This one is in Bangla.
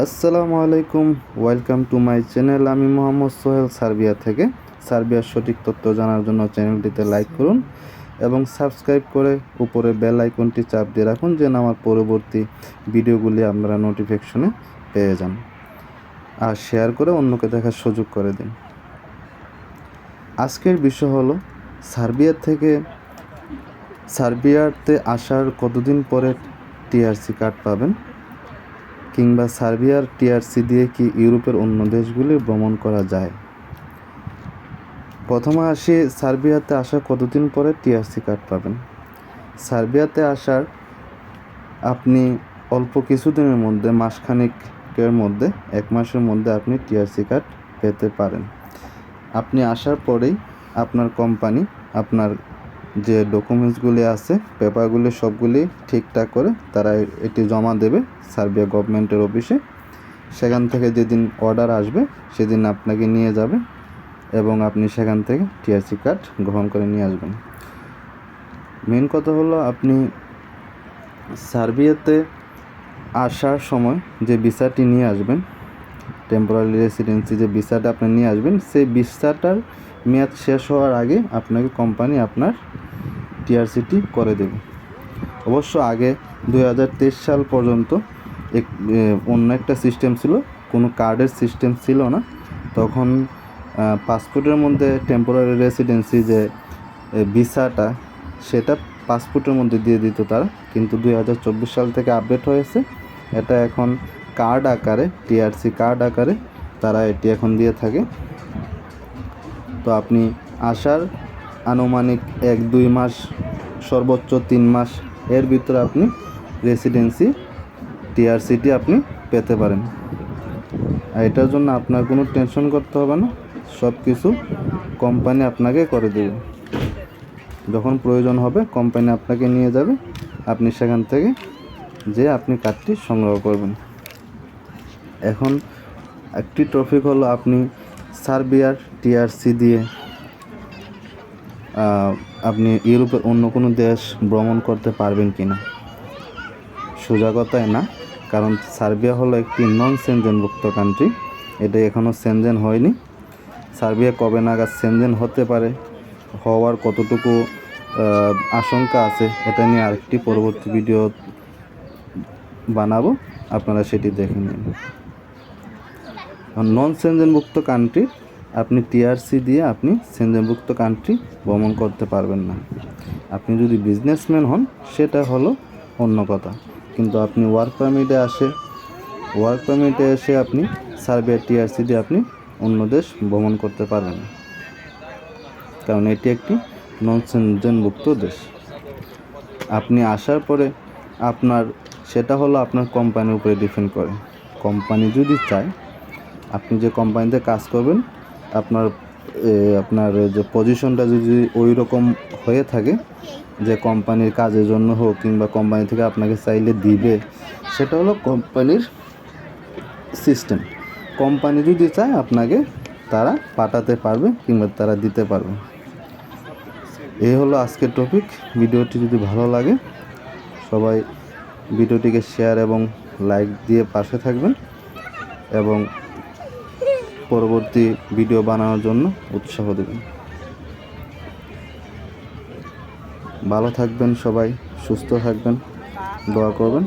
আসসালামু আলাইকুম, ওয়েলকাম টু মাই চ্যানেল। আমি মোহাম্মদ সোহেল, সার্বিয়া থেকে। সার্বিয়ার সঠিক তথ্য জানার জন্য চ্যানেলটিতে লাইক করুন এবং সাবস্ক্রাইব করে উপরে বেল আইকনটি চাপ দিয়ে রাখুন, যেন আমার পরবর্তী ভিডিওগুলি আপনারা নোটিফিকেশনে পেয়ে যান। আর শেয়ার করে অন্যকে দেখার সুযোগ করে দিন। আজকের বিষয় হলো সার্বিয়াতে আসার কতদিন পরে টিআরসি কার্ড পাবেন, কিংবা সার্বিয়ার টিআরসি দিয়ে কি ইউরোপের অন্য দেশগুলি ভ্রমণ করা যায়। প্রথমে আসি, সার্বিয়াতে আসার কতদিন পরে টিআরসি কার্ড পাবেন। সার্বিয়াতে আসার আপনি অল্প কিছুদিনের মধ্যে, মাসখানেকের মধ্যে, 1 মাসের মধ্যে আপনি টিআরসি কার্ড পেতে পারেন। আপনি আসার পরেই আপনার কোম্পানি আপনার যে ডকুমেন্টসগুলি আছে, পেপারগুলি সবগুলি ঠিকঠাক করে তারা এটি জমা দেবে সার্বিয়া গভর্নমেন্টের অফিসে। সেখান থেকে যেদিন অর্ডার আসবে সেদিন আপনাকে নিয়ে যাবে এবং আপনি সেখান থেকে টিআরসি কার্ড গ্রহণ করে নিয়ে আসবেন। মেন কথা হলো, আপনি সার্বিয়াতে আসার সময় যে ভিসাটি নিয়ে আসবেন, টেম্পোরারি রেসিডেন্সি যে ভিসাটা আপনি নিয়ে আসবেন, সেই ভিসাটার মেয়াদ শেষ হওয়ার আগে আপনাকে কোম্পানি আপনার টিআরসিটি করে দেবে। অবশ্য আগে 2023 সাল পর্যন্ত অন্য একটা সিস্টেম ছিল, কোনো কার্ডের সিস্টেম ছিল না। তখন পাসপোর্টের মধ্যে টেম্পোরারি রেসিডেন্সি যে ভিসাটা, সেটা পাসপোর্টের মধ্যে দিয়ে দিত তারা। কিন্তু 2024 সাল থেকে আপডেট হয়েছে, এটা এখন কার্ড আকারে, টিআরসি কার্ড আকারে তারা এটি এখন দিয়ে থাকে। তো আপনি আসার আনুমানিক 1-2 মাস, সর্বোচ্চ 3 মাস এর ভিতরে আপনি রেসিডেন্সি টিআরসিটি আপনি পেতে পারেন। আর এটার জন্য আপনার কোনো টেনশন করতে হবে না, সব কিছু কোম্পানি আপনাকে করে দেবে। যখন প্রয়োজন হবে কোম্পানি আপনাকে নিয়ে যাবে, আপনি সেখান থেকে আপনি কার্ডটি সংগ্রহ করবেন। এখন একটি টপিক হলো, আপনি সার্বিয়ার টিআরসি দিয়ে আপনি ইউরোপের অন্য কোনো দেশ ভ্রমণ করতে পারবেন কি না। সোজা কথায় না, কারণ সার্বিয়া হলো একটি নন সেনজেনভুক্ত কান্ট্রি। এটা এখনও সেনজেন হয়নি। সার্বিয়া কবে নাগাদ সেনজেন হতে পারে, হওয়ার কতটুকু আশঙ্কা আছে, এটা নিয়ে আরেকটি পরবর্তী ভিডিও বানাবো, আপনারা সেটি দেখে নিন। নন সেনজেনভুক্ত কান্ট্রি আপনি টিআরসি দিয়ে আপনি সেনজেনভুক্ত কান্ট্রি ভ্রমণ করতে পারবেন না। আপনি যদি বিজনেসম্যান হন সেটা হলো অন্য কথা, কিন্তু আপনি ওয়ার্ক পারমিটে এসে আপনি সার্বিয়ার টিআরসি দিয়ে আপনি অন্য দেশ ভ্রমণ করতে পারবেন না, কারণ এটি একটি নন সেনজেনভুক্ত দেশ। আপনি আসার পরে সেটা হলো আপনার কোম্পানির উপরে ডিপেন্ড করে। কোম্পানি যদি চায়, আপনি যে কোম্পানিতে কাজ করবেন, আপনার যে পজিশনটা যদি ওই রকম হয়ে থাকে যে কোম্পানির কাজের জন্য হোক, কিংবা কোম্পানি থেকে আপনাকে চাইলে দিবে, সেটা হলো কোম্পানির সিস্টেম। কোম্পানি যদি চায় আপনাকে তারা পাঠাতে পারবে কিংবা তারা দিতে পারবে। এই হলো আজকের টপিক। ভিডিওটি যদি ভালো লাগে সবাই ভিডিওটিকে শেয়ার এবং লাইক দিয়ে পাশে থাকবেন এবং পরবর্তী ভিডিও বানানোর জন্য উৎসাহ দেবেন। ভালো থাকবেন সবাই, সুস্থ থাকবেন, দোয়া করবেন।